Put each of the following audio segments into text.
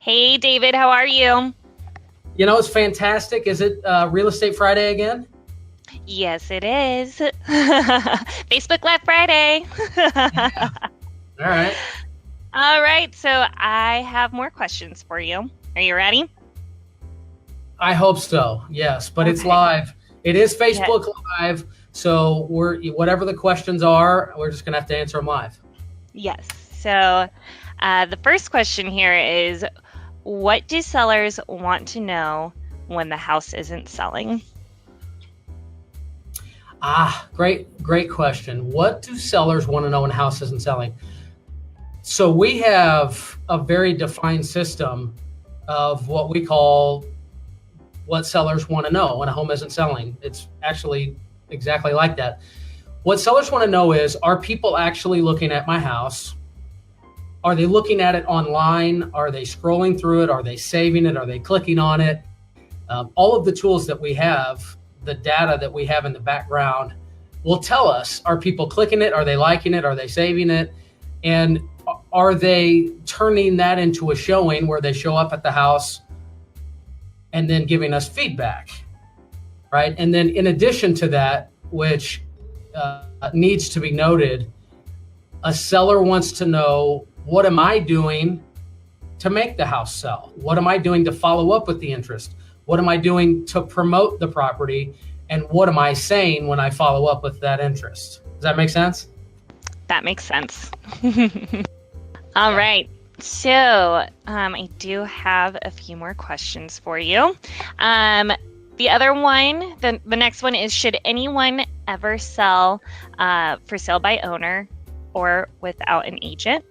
Hey, David, how are you? It's fantastic. Is it Real Estate Friday again? Yes, it is. Facebook Live Friday. Yeah. All right. All right, so I have more questions for you. Are you ready? I hope so. Yes, but it's Okay. live. It is Yeah. Facebook Live. So whatever the questions are, we're just gonna have to answer them live. Yes. So the first question here is, what do sellers want to know when the house isn't selling? Great question. What do sellers want to know when a house isn't selling? So we have a very defined system of what we call what sellers want to know when a home isn't selling. It's actually exactly like that. What sellers want to know is, are people actually looking at my house? Are they looking at it online? Are they scrolling through it? Are they saving it? Are they clicking on it? All of the tools that we have, the data that we have in the background will tell us, are people clicking it? Are they liking it? Are they saving it? And are they turning that into a showing where they show up at the house and then giving us feedback, right? And then in addition to that, which needs to be noted, a seller wants to know, what am I doing to make the house sell? What am I doing to follow up with the interest? What am I doing to promote the property? And what am I saying when I follow up with that interest? Does that make sense? That makes sense. All right. So I do have a few more questions for you. The other one, the next one is, should anyone ever sell for sale by owner or without an agent?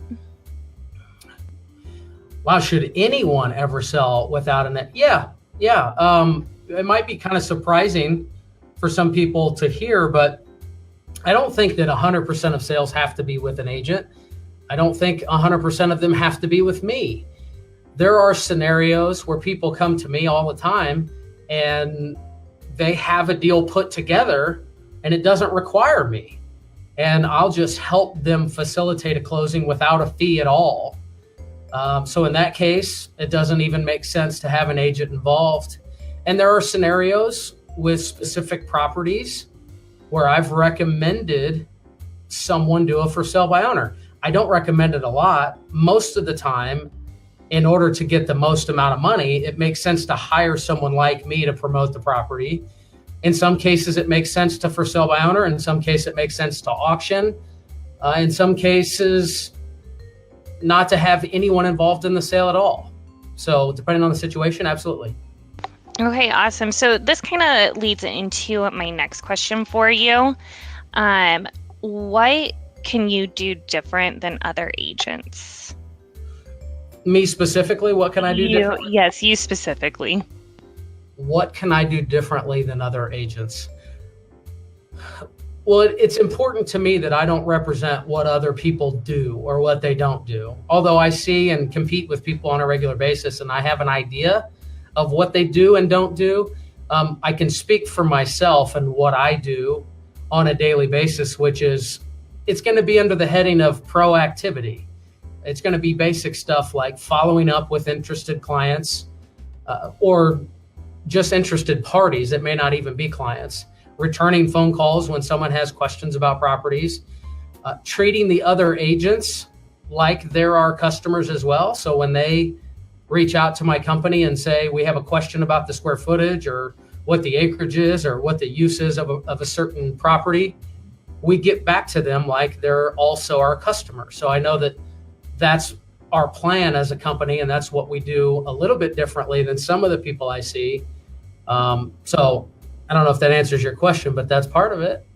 Wow, should anyone ever sell without an? Yeah. It might be kind of surprising for some people to hear, but I don't think that 100% of sales have to be with an agent. I don't think 100% of them have to be with me. There are scenarios where people come to me all the time and they have a deal put together and it doesn't require me. And I'll just help them facilitate a closing without a fee at all. So in that case, it doesn't even make sense to have an agent involved. And there are scenarios with specific properties where I've recommended someone do a for sale by owner. I don't recommend it a lot. Most of the time, in order to get the most amount of money, it makes sense to hire someone like me to promote the property. In some cases, it makes sense to for sale by owner. In some cases, it makes sense to auction. In some cases, not to have anyone involved in the sale at all. So depending on the situation, absolutely. Okay, awesome. So this kind of leads into my next question for you. What can you do different than other agents? Me specifically, what can I do differently? Yes, you specifically. What can I do differently than other agents? Well, it's important to me that I don't represent what other people do or what they don't do. Although I see and compete with people on a regular basis and I have an idea of what they do and don't do, I can speak for myself and what I do on a daily basis, which is, it's going to be under the heading of proactivity. It's going to be basic stuff like following up with interested clients or just interested parties that may not even be clients, returning phone calls when someone has questions about properties, treating the other agents like they're our customers as well. So when they reach out to my company and say, we have a question about the square footage or what the acreage is or what the use is of a certain property, we get back to them like they're also our customer. So I know that that's our plan as a company, and that's what we do a little bit differently than some of the people I see. So I don't know if that answers your question, but that's part of it.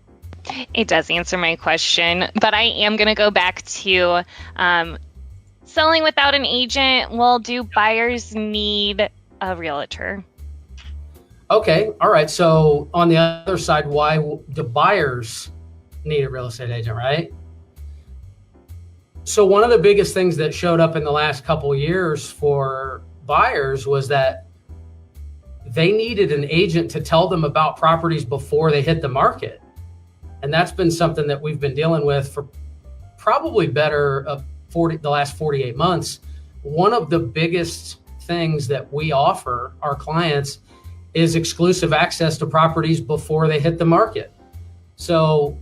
It does answer my question, but I am going to go back to selling without an agent. Well, do buyers need a realtor? Okay. All right. So on the other side, why do buyers need a real estate agent, right? So one of the biggest things that showed up in the last couple of years for buyers was that they needed an agent to tell them about properties before they hit the market. And that's been something that we've been dealing with for probably better of the last 48 months. One of the biggest things that we offer our clients is exclusive access to properties before they hit the market. So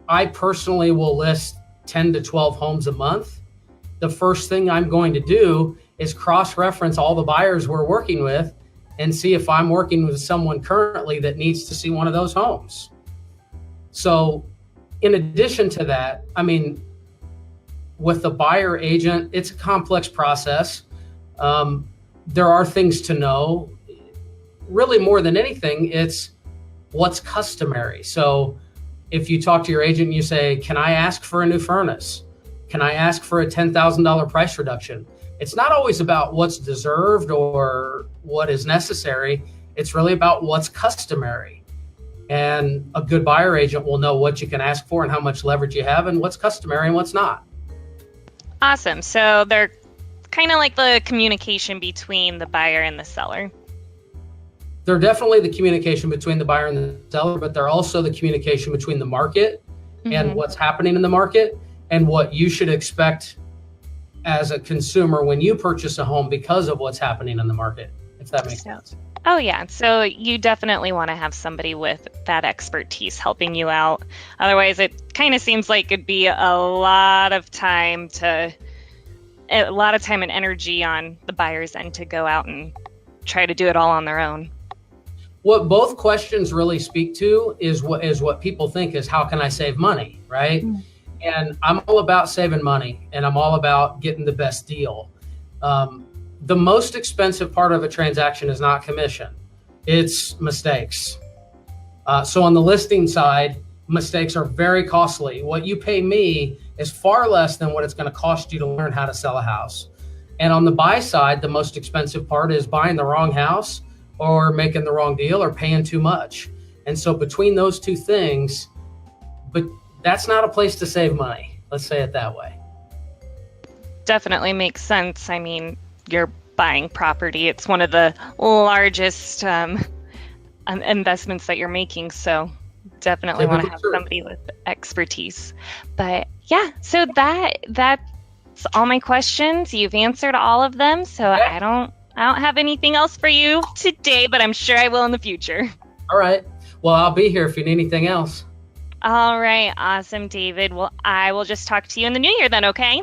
I personally will list 10 to 12 homes a month. The first thing I'm going to do is cross-reference all the buyers we're working with and see if I'm working with someone currently that needs to see one of those homes. So in addition to that, I mean, with the buyer agent, it's a complex process. There are things to know. Really, more than anything, it's what's customary. So if you talk to your agent and you say, can I ask for a new furnace? Can I ask for a $10,000 price reduction? It's not always about what's deserved or what is necessary. It's really about what's customary. And a good buyer agent will know what you can ask for and how much leverage you have and what's customary and what's not. Awesome. So they're kind of like the communication between the buyer and the seller. They're definitely the communication between the buyer and the seller, but they're also the communication between the market and what's happening in the market and what you should expect as a consumer when you purchase a home because of what's happening in the market, if that makes sense. Oh, yeah. So you definitely want to have somebody with that expertise helping you out. Otherwise, it kind of seems like it'd be a lot of time and energy on the buyer's end to go out and try to do it all on their own. What both questions really speak to is what people think is, how can I save money, right? And I'm all about saving money, and I'm all about getting the best deal. The most expensive part of a transaction is not commission, it's mistakes. So on the listing side, mistakes are very costly. What you pay me is far less than what it's going to cost you to learn how to sell a house. And on the buy side, the most expensive part is buying the wrong house or making the wrong deal or paying too much. And so between those two things, but that's not a place to save money. Let's say it that way. Definitely makes sense. I mean, you're buying property. It's one of the largest investments that you're making. So definitely want to have somebody with expertise. But yeah, so that's all my questions. You've answered all of them. So I don't have anything else for you today, but I'm sure I will in the future. All right. Well, I'll be here if you need anything else. All right. Awesome, David. Well, I will just talk to you in the new year then, okay?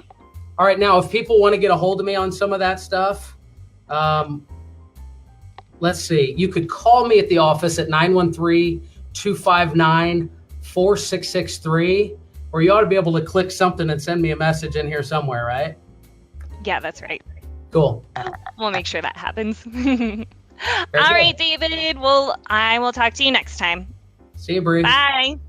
All right. Now, if people want to get a hold of me on some of that stuff, let's see. You could call me at the office at 913-259-4663, or you ought to be able to click something and send me a message in here somewhere, right? Yeah, that's right. Cool. We'll make sure that happens. All right, David. Well, I will talk to you next time. See you, Bree. Bye.